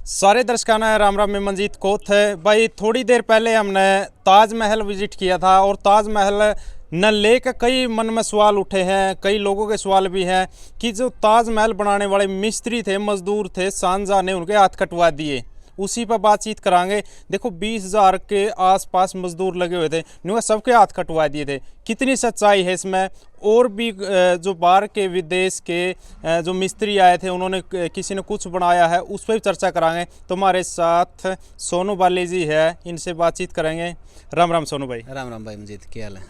सारे दर्शकों ने राम राम में मंजीत कोथ है भाई। थोड़ी देर पहले हमने ताजमहल विजिट किया था और ताजमहल न लेकर कई मन में सवाल उठे हैं, कई लोगों के सवाल भी हैं कि जो ताजमहल बनाने वाले मिस्त्री थे, मजदूर थे, शाहजहां ने उनके हाथ कटवा दिए। उसी पर बातचीत करांगे। देखो 20,000 के आसपास मजदूर लगे हुए थे, उन्होंने सबके हाथ कटवा दिए थे। कितनी सच्चाई है इसमें? और भी जो बाहर के विदेश के जो मिस्त्री आए थे, उन्होंने किसी ने कुछ बनाया है, उस पर भी चर्चा करांगे। तुम्हारे साथ सोनू बाली जी है, इनसे बातचीत करेंगे। राम राम सोनू भाई। राम राम भाई मंजीत, क्या हाल है?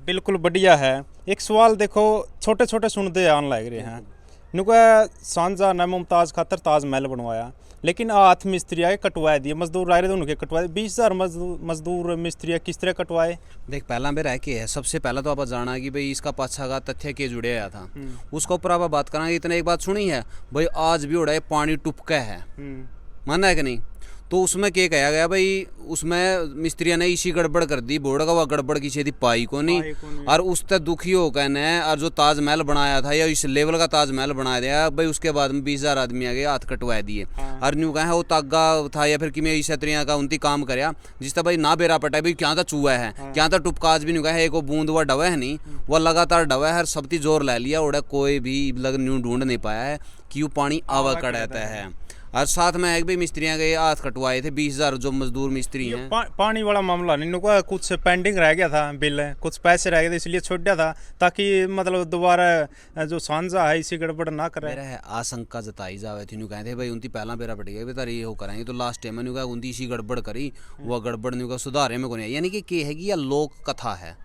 बिल्कुल बढ़िया है। एक सवाल देखो, छोटे छोटे सुनते आन लग रहे हैं। नुका शाहजहां ने मुमताज़ खातर ताजमहल बनवाया, लेकिन हाथ मिस्त्री आए कटवा दिए। मजदूर आए थे उनके कटवाए। 20,000 मजदूर मिस्त्री किस तरह कटवाए? देख, पहला मेरा है है सबसे पहला तो आप जाना कि भाई इसका पाछा का तथ्य के जुड़े आया था, उसका ऊपर आप बात करांगे। इतने एक बात सुनी है भाई, आज भी उड़ा पानी टुपका है, मानना है कि नहीं? तो उसमें क्या कहा गया भाई, उसमें मिस्त्रियों ने इसी गड़बड़ कर दी, बोर्ड का वह गड़बड़ की छेदी पाई को नहीं। और उससे दुखी हो गए ने, और जो ताजमहल बनाया था या इस लेवल का ताजमहल बनाया दिया भाई, उसके बाद में 20,000 आदमी आ गए, हाथ कटवा दिए। और न्यू कहा वो तागा था या फिर कि मैं इस तरह का उनती काम करया जिसका भाई ना बेरा पटा भाई, क्या था चूहा है, क्या था टुपका। आज भी न्यू कहा एक वो बूंद वह डवा है नहीं, वह लगातार डवा है, सबती जोर ला लिया उड़ा, कोई भी लग न्यू ढूंढ नहीं पाया है कि वो पानी आवा कड़ाता है। और साथ में एक भी मिस्त्रियाँ गए, हाथ कटवाए थे 20,000 जो मजदूर मिस्त्री हैं। पानी वाला मामला नहीं, इनको कुछ पेंडिंग रह गया था, बिल कुछ पैसे रह गए थे, इसलिए छोड़ दिया था ताकि मतलब दोबारा जो शाहजहां है इसी गड़बड़ ना करे। मेरा है आशंका जताई जावे थी, कहे थे भाई उनकी पहला बेरा पड़ गया तारी ये हो करेंगे, तो लास्ट टाइम में उनकी इसी गड़बड़ करी, वह गड़बड़ नहीं सुधारे में को नहीं। यानी कि है कि यह लोक कथा है,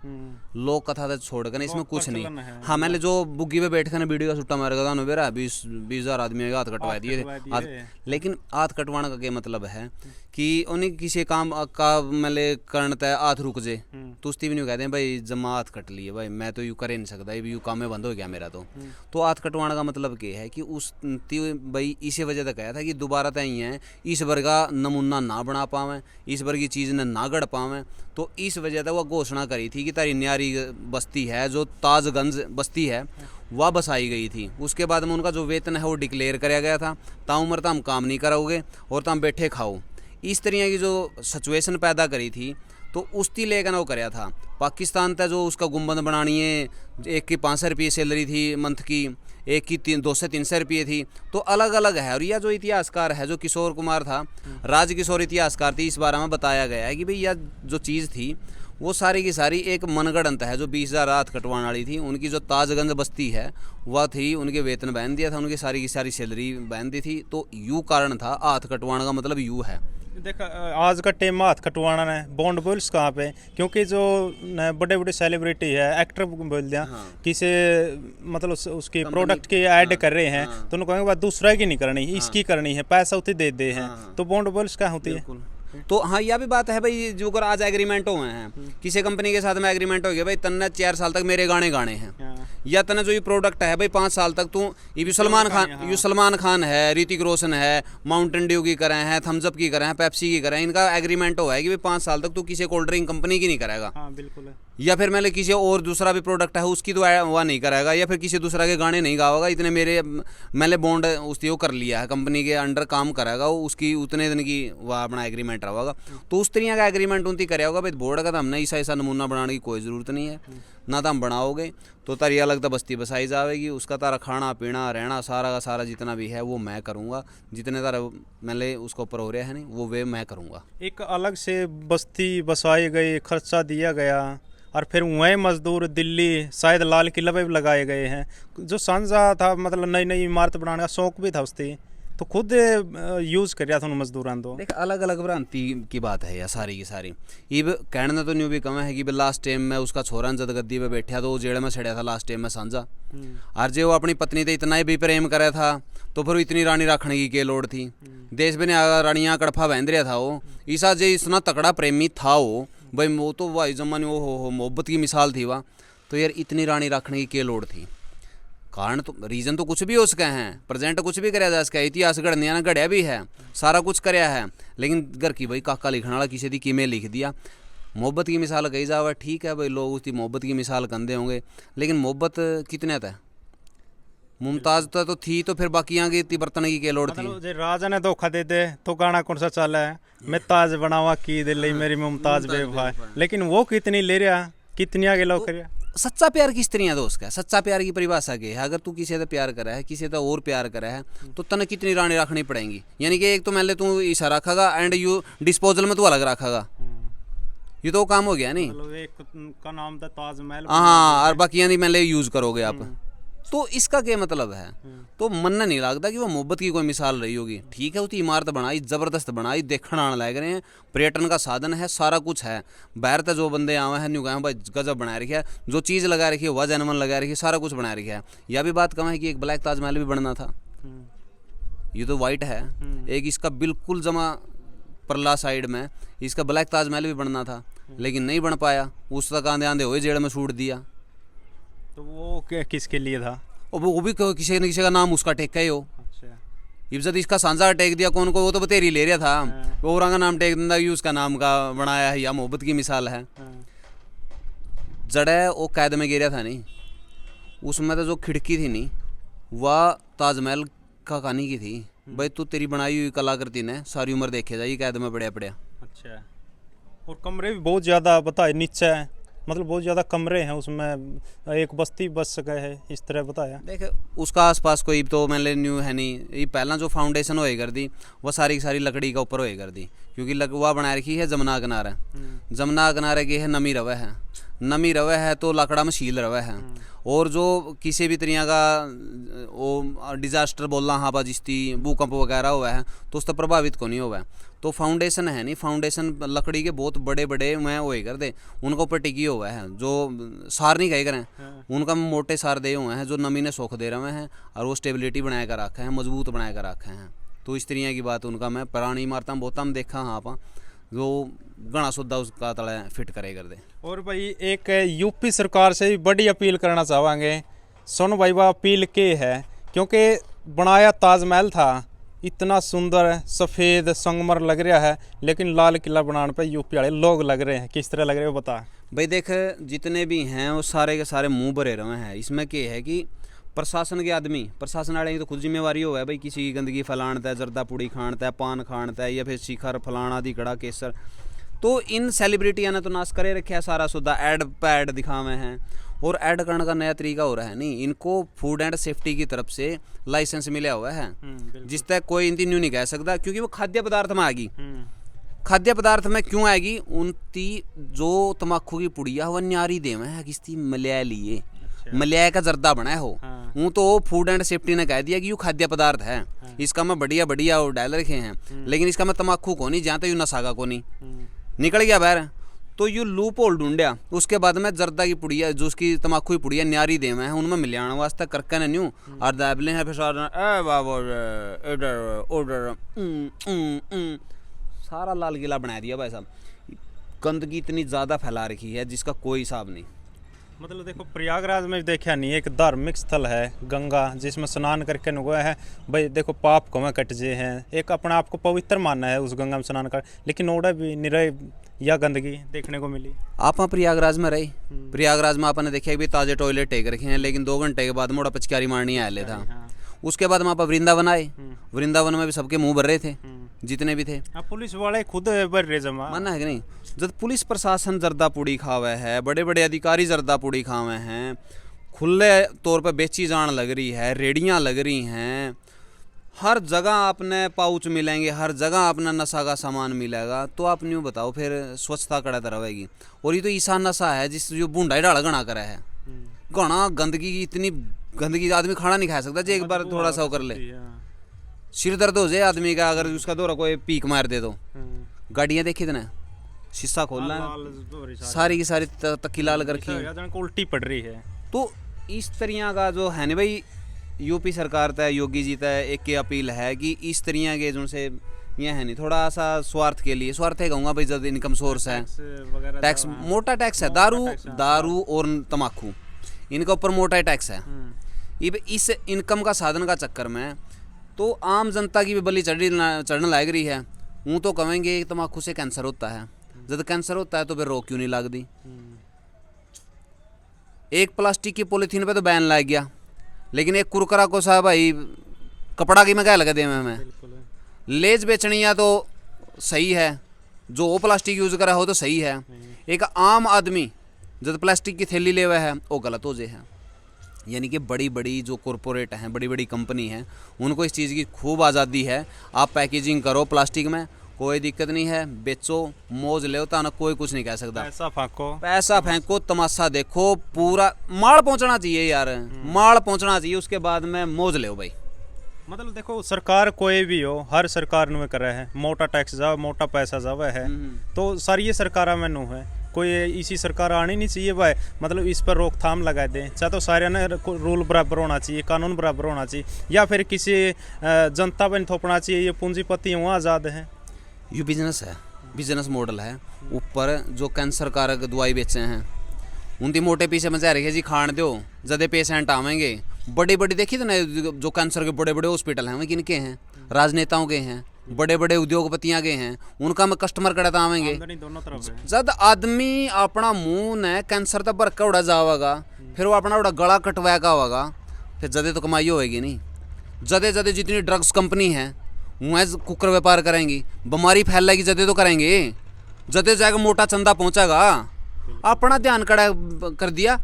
लोक कथा तो छोड़ कर इसमें कुछ नहीं। हाँ, मैंने जो बुग्गी पे बैठ कर वीडियो का छुट्टा मारेगा था बेरा 20,000 आदमी हाथ कटवा दिए। लेकिन हाथ कटवाने का क्या मतलब है कि उन्हें किसी काम का मतलब करना तय हाथ रुक जाए, तो उसती भी नहीं कहते हैं भाई जमा हाथ कट लिए भाई, मैं तो यूँ कर ही नहीं सकता, यूँ काम में बंद हो गया मेरा। तो हाथ कटवाने का मतलब क्या है कि उस भाई इसी वजह से कहा था कि दोबारा तय ही है इस वर्ग का नमूना ना बना पावें, इस वर्ग की चीज़ ने ना गढ़ पावें। तो इस वजह से वह घोषणा करी थी कि तारी न्यारी बस्ती है जो ताजगंज बस्ती है वह बसाई गई थी। उसके बाद में उनका जो वेतन है वो डिक्लेयर कराया गया था, ताउम्र तम काम नहीं कराओगे और तम बैठे खाओ। इस तरह की जो सिचुएशन पैदा करी थी, तो उसकी लेकर वो कराया था। पाकिस्तान तक जो उसका गुंबद बनानी है, एक की 500 रुपये सैलरी थी मंथ की, एक की 200-300 रुपये थी, तो अलग अलग है। और यह जो इतिहासकार है जो किशोर कुमार था, राज किशोर इतिहासकार थी, इस बारे में बताया गया है कि भाई यह जो चीज़ थी वो सारी की सारी एक मनगढ़ंत है। जो 20,000 हाथ कटवाने वाली थी, उनकी जो ताजगंज बस्ती है वह थी, उनके वेतन बहन दिया था, उनकी सारी की सारी सैलरी बहन दी थी। तो यू कारण था, हाथ कटवाने का मतलब यू है। देखा आज का टाइम में हाथ कटवाना है, बॉन्ड बोल्स कहाँ पे? क्योंकि जो बड़े बड़े सेलिब्रिटी है, एक्टर बोल दिया, किसी मतलब उसकी प्रोडक्ट की ऐड कर रहे हैं, तो उनको कहेंगे दूसरा की नहीं करनी, इसकी करनी है, पैसा उतनी दे दे हैं। तो बॉन्ड बोल्स क्या होती है? तो हाँ, यह भी बात है भाई, जो कर आज एग्रीमेंट हुए हैं, किसी कंपनी के साथ में एग्रीमेंट हो गया भाई, तन्ने 4 साल तक मेरे गाने गाने हैं, या तने जो ये प्रोडक्ट है भाई 5 साल तक तू, ये भी सलमान खान है, ऋतिक रोशन है, माउंटेन ड्यू की करें हैं, थम्सअप की करें हैं, पेप्सी की करें, इनका एग्रीमेंट हुआ है कि भाई 5 साल तक तू किसी कोल्ड ड्रिंक कंपनी की नहीं करेगा। हाँ बिल्कुल है। या फिर मैंने किसी और दूसरा भी प्रोडक्ट है उसकी तो वह नहीं कराएगा, या फिर किसी दूसरा के गाने नहीं गाओगा। इतने मेरे मैंने बॉन्ड उसकी वो कर लिया है, कंपनी के अंडर काम कराएगा, उसकी उतने दिन की वह अपना एग्रीमेंट रहेगा। तो उस तरह का एग्रीमेंट उनकी करेगा होगा भाई बोर्ड का। तो हमने ऐसा नमूना बनाने की कोई ज़रूरत नहीं है, ना तो हम बनाओगे तो तारी अलग तो बस्ती बसाई जाएगी, उसका तारा खाना पीना रहना सारा का सारा जितना भी है वो मैं करूँगा, जितने तारा मैंने उसके ऊपर हो रहा है नहीं वो वे मैं करूँगा। एक अलग से बस्ती बसाई गई, खर्चा दिया गया, और फिर वही मजदूर दिल्ली शायद लाल किला पे भी लगाए गए हैं। जो शाहजहां था मतलब नई नई इमारत बनाने का शौक भी था उसकी, तो खुद यूज़ कर रहा था उन मजदूरों को। देख, अलग अलग भ्रांति की बात है यार सारी की सारी। इब कहने तो न्यू भी कम है कि लास्ट टाइम में उसका छोरा जद गद्दी पे बैठा तो वो जेड़ में सड़िया था लास्ट टाइम में साझा। और जो वो अपनी पत्नी से इतना ही भी प्रेम करे था तो फिर इतनी रानी रखने की क्या लोड़ थी? देश में रानियाँ कड़फा बहन रहा था वो, ईसा जो इतना तकड़ा प्रेमी था वो भाई, वो तो भाई जमाने वो मोहब्बत की मिसाल थी वह। तो यार इतनी रानी रखने की क्या लोड़ थी? कारण तो रीज़न तो कुछ भी हो सके हैं, प्रेजेंट कुछ भी कराया जा सके, इतिहास गढ़ने ना गढ़िया भी है, सारा कुछ कराया है। लेकिन घर की भाई काका लिखने वाला किसी की किमें लिख दिया, मोहब्बत की मिसाल कही जावा, ठीक है भाई, लोग उसकी मोहब्बत की मिसाल कंधे होंगे, लेकिन मोहब्बत कितने तक मुमताज तो थी, तो फिर बाकियां की इतनी बर्तन की लोड़ थी। मतलब जे राजा ने धोखा दे दे तो गाना कौन सा चाला है, मैं ताज बनावा की दे लई मेरी मुमताज बेवफा, लेकिन वो कितनी ले रहा, कितनी आगे लो कर। सच्चा प्यार किस तरह है दोस्त का? सच्चा प्यार की परिभाषा क्या है? अगर तू किसी से प्यार करा है, किसी से और प्यार करा है, तो तने कितनी रानी रखनी पड़ेगी? यानी कि एक तो मान ले तू ईसा रखेगा एंड यू डिस्पोजल में तू अलग रखेगा, ये तो काम हो गया नहीं। मतलब एक का नाम था ताजमहल, हाँ, और बाकी मान ले यूज करोगे आप, तो इसका क्या मतलब है? तो मन नहीं लगता कि वो मोहब्बत की कोई मिसाल रही होगी। ठीक है, उसकी इमारत बनाई, जबरदस्त बनाई, देखने आने लग रहे हैं, पर्यटन का साधन है, सारा कुछ है। बाहर तक जो बंदे आए हैं न्यू कहें भाई गजब बना रखी है, जो चीज़ लगा रखी है वह जनमन लगा रखी है, सारा कुछ बना रखा है। यह भी बात कम है कि एक ब्लैक ताजमहल भी बनना था, ये तो वाइट है। एक इसका बिल्कुल जमा परला साइड में इसका ब्लैक ताजमहल भी बनना था, लेकिन नहीं बन पाया। उस तक आंधे आंधे हुए जेड़ में छूट दिया। तो वो किसके लिए था? और वो भी किसी न किसी का नाम उसका टेक ही हो। अच्छा, इज्जत इसका सांझा टेक दिया कौन को, वो तो बतेरी ले रहा था, वो औरंगा नाम टेक दिया, ये उसका नाम का बनाया है, या मोहब्बत की मिसाल है। जड़े वो कैद में गिरा था नहीं, उसमें तो जो खिड़की थी नहीं वह ताजमहल का कहानी की थी। भाई तू तेरी बनाई हुई कलाकृति ने सारी उम्र देखे जाए कैद में पड़े पड़े। अच्छा, और कमरे भी बहुत ज़्यादा बताए नीचे है, मतलब बहुत ज़्यादा कमरे हैं उसमें, एक बस्ती बस गए है इस तरह बताया। देख उसका आसपास कोई तो मैंने न्यू है नहीं, ये पहला जो फाउंडेशन होए कर दी वह सारी की सारी लकड़ी का ऊपर होए कर दी, क्योंकि वह बना रखी है जमुना किनारे। जमुना किनारे की है नमी रवे है, नमी रवे है तो लकड़ा में शील रवे है। और जो किसी भी तरह का वो डिजास्टर बोलना हाँ बा जिसती भूकंप वगैरह हुआ है तो उससे प्रभावित को नहीं हुआ है। तो फाउंडेशन है नहीं, फाउंडेशन लकड़ी के बहुत बड़े बड़े मैं वो कर दे उनके ऊपर टिकी हुआ है, जो सार नहीं कहे करें उनका मोटे सार दे हुए हैं जो नमी ने सोख दे रहे हैं और वो स्टेबिलिटी बनाए कर रखे हैं, मजबूत बनाए कर रखे हैं। तो इस तरह की बात उनका मैं पुरानी इमारत में बहुत हम देखा हाँ आप जो घना सुद्धा उसका तले फिट करे कर दे। और भाई एक यूपी सरकार से भी बड़ी अपील करना चाहेंगे। सुन भाई वह अपील के है, क्योंकि बनाया ताजमहल था, इतना सुंदर सफ़ेद संगमर लग रहा है, लेकिन लाल किला बनाने पे यूपी वाले लोग लग रहे हैं, किस तरह लग रहे हैं वो बता। भाई देख जितने भी हैं वो सारे के सारे मुंह भरे रहे हैं। इसमें क्या है कि प्रशासन के आदमी, प्रशासन वाले की तो खुद जिम्मेवारी हो है भाई, किसी की गंदगी फैलानता है, जर्दा पूड़ी खानता है, पान खानता है, या फिर शिखर फलाना दी कड़ा केसर। तो इन सेलिब्रिटियां ने तो नाश करे रखे है सारा सुधा, एड पैड दिखावे हैं। और ऐड करने का नया तरीका हो रहा है नहीं, इनको फूड एंड सेफ्टी की तरफ से लाइसेंस मिला हुआ है, जिस तक कोई इनती न्यू नहीं कह सकता, क्योंकि वो खाद्य पदार्थ में आएगी। खाद्य पदार्थ में क्यों आएगी? उनकी जो तम्बाकू की पुड़िया वह न्यारी देवे है, किसती मलया लिए मलयाई का जर्दा बनाया हो, वो तो फूड एंड सेफ्टी ने कह दिया कि ये खाद्य पदार्थ है, इसका मैं बढ़िया बढ़िया वो डाल रखे हैं, लेकिन इसका मैं तम्बाकू को नहीं, जहाँ तक यू नशागा को नहीं निकल गया बाहर। तो यू लूप होल ढूंढिया, उसके बाद में जर्दा की पुड़िया जो उसकी तम्बाकू की पुड़िया न्यारी देवे हैं उनमें मिलाने वास्ते करके ने न्यू और दाबले हैं, फिर सारा लाल किला बना दिया भाई साहब। गंदगी इतनी ज़्यादा फैला रखी है जिसका कोई हिसाब नहीं। मतलब देखो प्रयागराज में देखा नहीं, एक धार्मिक स्थल है गंगा, जिसमें स्नान करके हुआ है भाई, देखो पाप को में कट जे हैं, एक अपने आप को पवित्र मानना है उस गंगा में स्नान कर, लेकिन ओड़ा भी निरय या गंदगी देखने को मिली। आप प्रयागराज में रही, प्रयागराज में आपने देखा भी ताजे टॉयलेट टेक रखे हैं, लेकिन 2 घंटे के बाद मोड़ा पचकारी मारनी आया था। उसके बाद वहाँ पर वृंदावन आए, वृंदावन में भी सबके मुंह भर रहे थे जितने भी थे, पुलिस वाले खुद भर रहे जमा, मानना है कि नहीं? जब पुलिस प्रशासन जर्दा पूड़ी खावे है, बड़े बड़े अधिकारी जर्दा पूड़ी खावे हैं, खुले तौर पर बेची जान लग रही है, रेडियां लग रही हैं, हर जगह आपने पाउच मिलेंगे, हर जगह आपने नशा का सामान मिलेगा, तो आप न्यू बताओ फिर स्वच्छता कड़ा तरह रहेगी। और ये तो ईसा नशा है जिस जो बूंढा डाला गणा करा है, गणा गंदगी की, इतनी गंदगी आदमी खाना नहीं खा सकता जो एक बार थोड़ा सा कर ले, सिर दर्द हो जाए आदमी का अगर उसका दौरा कोई पीक मार दे तो। गाड़ियाँ देखी थे ना, शीशा खोलना सारी की सारी तक्की लाल करके उल्टी पड़ रही है। तो इस तरह का जो है ना भाई, यूपी सरकार तय योगी जी तय एक की अपील है कि इस तरह के जो से ये है नहीं, थोड़ा सा स्वार्थ के लिए, स्वार्थ है कहूँगा भाई, जब इनकम सोर्स है, टैक्स मोटा टैक्स है, दारू और तम्बाकू इनके ऊपर मोटा टैक्स है। इस इनकम का साधन का चक्कर में तो आम जनता की भी बलि चढ़ने लग रही है। वो तो कहेंगे तम्बाकू से कैंसर होता है, जब कैंसर होता है तो फिर रोक क्यों नहीं लगती? एक प्लास्टिक की पॉलीथीन पे तो बैन लग गया, लेकिन एक कुरकरा को सा भाई कपड़ा की मैं क्या लगा दे मैं लेज बेचनी है तो सही है, जो वो प्लास्टिक यूज़ करा हो तो सही है। एक आम आदमी जब प्लास्टिक की थैली ले हुआ है वो गलत हो जाए है। यानी कि बड़ी बड़ी जो कॉरपोरेट हैं, बड़ी बड़ी कंपनी हैं, उनको इस चीज़ की खूब आज़ादी है। आप पैकेजिंग करो प्लास्टिक में, कोई दिक्कत नहीं है, बेचो, मौज ले होता ना, कोई कुछ नहीं कह सकता। पैसा फेंको, तमाशा देखो, पूरा माल पहुंचना चाहिए यार, माल पहुंचना चाहिए, उसके बाद में मौज ले भाई। मतलब देखो सरकार कोई भी हो, हर सरकार नु कर रहे हैं, मोटा टैक्स जाओ, मोटा पैसा जाओ है, तो सारी ये सरकार में नु है, कोई इसी सरकार आनी नहीं चाहिए भाई, मतलब इस पर रोकथाम लगा दें। चाहे तो सारे ने रूल बराबर होना चाहिए, कानून बराबर होना चाहिए, या फिर किसी जनता पर थोपना चाहिए, ये पूंजीपति वहाँ आज़ाद हैं। ये बिजनेस है, बिजनेस मॉडल है। ऊपर जो कैंसर कारक दवाई बेचे हैं उनकी मोटे पीछे मचा रही है जी, खाण दो ज़्यादा पेशेंट आवेंगे। बड़ी बड़ी देखी तो ना जो कैंसर के बड़े बड़े हॉस्पिटल हैं वो किनके हैं? राजनेताओं के हैं, बड़े बड़े उद्योगपतियां के हैं, उनका में कस्टमर कड़ता आवेंगे। जब आदमी अपना मुंह ने कैंसर तक भर के उड़ा जाएगा, फिर वो अपना उड़ा गला कटवाया का होगा, फिर ज़्यादा तो कमाई होएगी नहीं। ज़्यादा जितनी ड्रग्स कंपनी है वह कुकर व्यापार करेंगी, बीमारी फैलेगी, ज़्यादा तो करेंगे, ज़्यादा जाकर मोटा चंदा पहुंचेगा। अपना ध्यान कड़ा कर दिया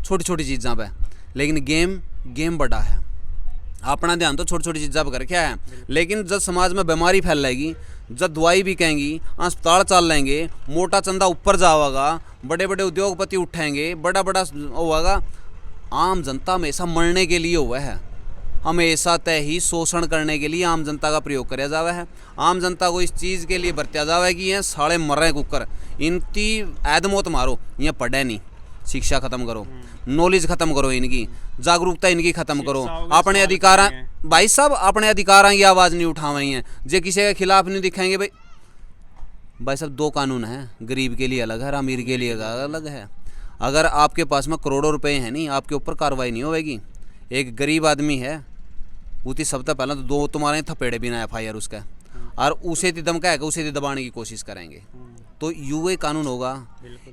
छोटी छोटी चीज़ों पे, लेकिन गेम बड़ा है। अपना ध्यान तो छोटी छोटी चीज़ों पर कर क्या है, लेकिन जब समाज में बीमारी फैलेगी, जब दवाई बिकेंगी, अस्पताल चल लेंगे, मोटा चंदा ऊपर जाएगा, बड़े बड़े उद्योगपति उठेंगे, बड़ा बड़ा होगा, आम जनता हमेशा मरने के लिए हुआ है, हमेशा तय ही शोषण करने के लिए आम जनता का प्रयोग कराया जावा है। आम जनता को इस चीज़ के लिए बरतिया जावा है कि ये साले मर रहे कुकर, इनकी ऐदमौत मारो, ये पढ़े नहीं, शिक्षा खत्म करो, नॉलेज खत्म करो, इनकी जागरूकता इनकी खत्म करो, अपने अधिकार भाई साहब अपने अधिकारों की आवाज़ नहीं उठावे हैं, जो किसी के खिलाफ नहीं दिखाएंगे। भाई साहब दो कानून हैं, गरीब के लिए अलग है, अमीर के लिए अलग है। अगर आपके पास में करोड़ों रुपए हैं नहीं, आपके ऊपर कार्रवाई नहीं होगी। एक गरीब आदमी है उसी सबसे पहले तो दो तुम्हारे थपेड़े बिना FIR उसका, और उसे दम का है उसे दबाने की कोशिश करेंगे, तो यूए कानून होगा।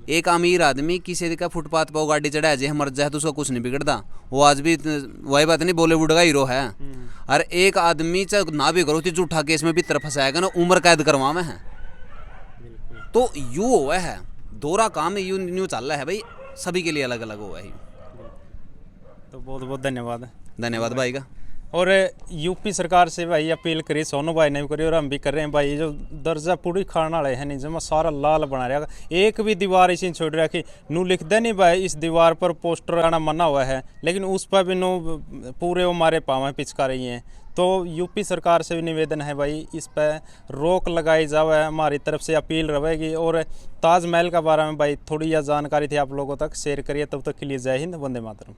एक अमीर आदमी किसी का फुटपाथ पर गाड़ी चढ़ा जाए मर जाए तो उसका कुछ नहीं बिगड़ता, वो आज भी वही बात नहीं बॉलीवुड का हीरो है। और एक आदमी चाहे ना भी करो तो झूठा केस में भी तरफ फंसाएगा ना, उम्र कैद करवा में है। तो यू हुआ है दोहरा काम यू न्यू चल रहा है भाई, सभी के लिए अलग अलग हुआ है। तो बहुत बहुत धन्यवाद भाई का। और यूपी सरकार से भाई अपील करी, सोनू भाई ने भी करी और हम भी कर रहे हैं भाई, जो दर्जा पूरी खाने वाले हैं नहीं, जमा सारा लाल बना रहेगा, एक भी दीवार इसी छोड़ रहा कि नू लिख दे नहीं भाई इस दीवार पर पोस्टर आना मना हुआ है, लेकिन उस पर भी नू पूरे वो मारे पाँव पिचका रही हैं। तो यूपी सरकार से भी निवेदन है भाई इस पर रोक लगाई जाए, हमारी तरफ से अपील रहेगी। और ताजमहल के बारे में भाई थोड़ी यह जानकारी थी आप लोगों तक शेयर करिए, तब तक के लिए जय हिंद, वंदे मातरम।